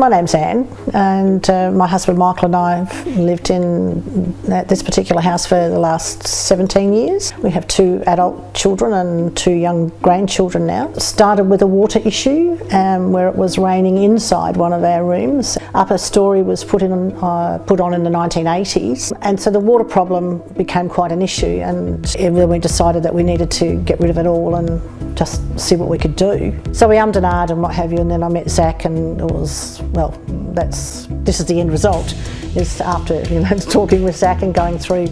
My name's Anne, and my husband Michael and I have lived in this particular house for the last 17 years. We have 2 adult children and 2 young grandchildren now. It started with a water issue where it was raining inside one of our rooms. Upper story was put on in the 1980s, and so the water problem became quite an issue, and then we decided that we needed to get rid of it all and just see what we could do. So we ummed and ahed and what have you, and then I met Zach, and it was, well, this is the end result, is after talking with Zach and going through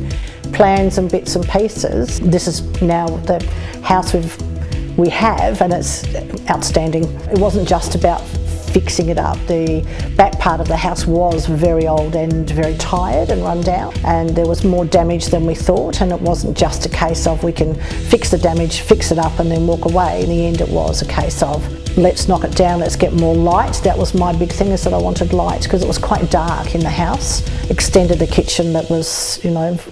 plans and bits and pieces. This is now the house we have, and it's outstanding. It wasn't just about fixing it up. The back part of the house was very old and very tired and run down, and there was more damage than we thought, and it wasn't just a case of we can fix the damage, fix it up and then walk away. In the end it was a case of let's knock it down, let's get more light. That was my big thing, is that I wanted light because it was quite dark in the house. Extended the kitchen that was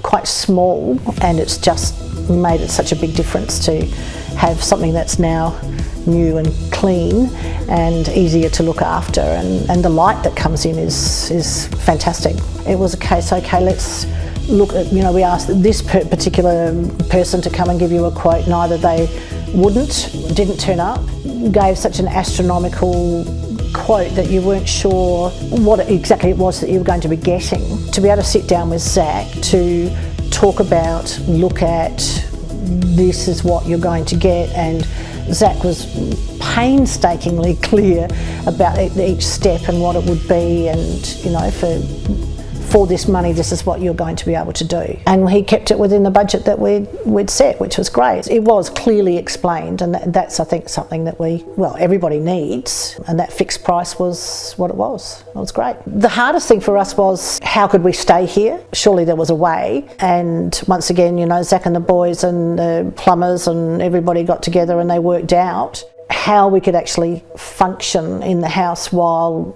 quite small, and it's just made it such a big difference to have something that's now new and clean and easier to look after, and the light that comes in is fantastic. It was a case, okay, let's look at, we asked this particular person to come and give you a quote, neither they didn't turn up, gave such an astronomical quote that you weren't sure what exactly it was that you were going to be getting. To be able to sit down with Zach to talk about, look at, this is what you're going to get, and Zach was painstakingly clear about each step and what it would be, and for this money this is what you're going to be able to do. And he kept it within the budget that we'd set, which was great. It was clearly explained, and that's I think something that everybody needs, and that fixed price was what it was. It was great. The hardest thing for us was, how could we stay here? Surely there was a way, and once again, Zach and the boys and the plumbers and everybody got together and they worked out how we could actually function in the house while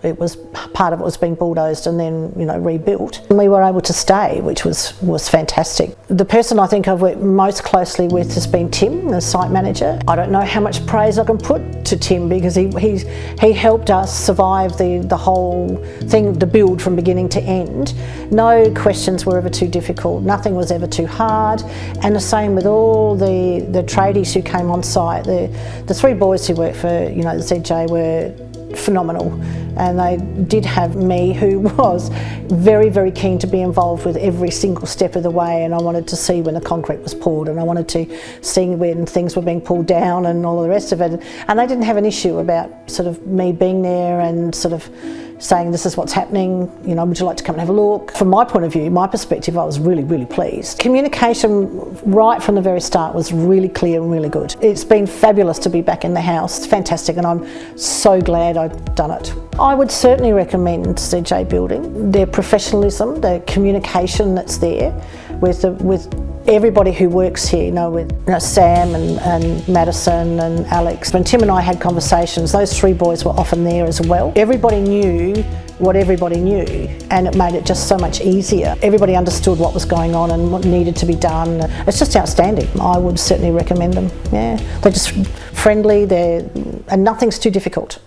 part of it was being bulldozed and then rebuilt. And we were able to stay, which was fantastic. The person I think I've worked most closely with has been Tim, the site manager. I don't know how much praise I can put to Tim, because he helped us survive the whole thing, the build from beginning to end. No questions were ever too difficult, nothing was ever too hard, and the same with all the tradies who came on site. The 3 boys who worked for ZJ were phenomenal, and they did have me, who was very, very keen to be involved with every single step of the way, and I wanted to see when the concrete was poured, and I wanted to see when things were being pulled down and all the rest of it, and they didn't have an issue about sort of me being there and sort of saying, this is what's happening, would you like to come and have a look? From my point of view, my perspective, I was really, really pleased. Communication right from the very start was really clear and really good. It's been fabulous to be back in the house. It's fantastic, and I'm so glad I've done it. I would certainly recommend ZJ Building. Their professionalism, the communication that's there with everybody who works here, with Sam and Madison and Alex. When Tim and I had conversations, those 3 boys were often there as well. Everybody knew what everybody knew, and it made it just so much easier. Everybody understood what was going on and what needed to be done. It's just outstanding. I would certainly recommend them. Yeah, they're just friendly, and nothing's too difficult.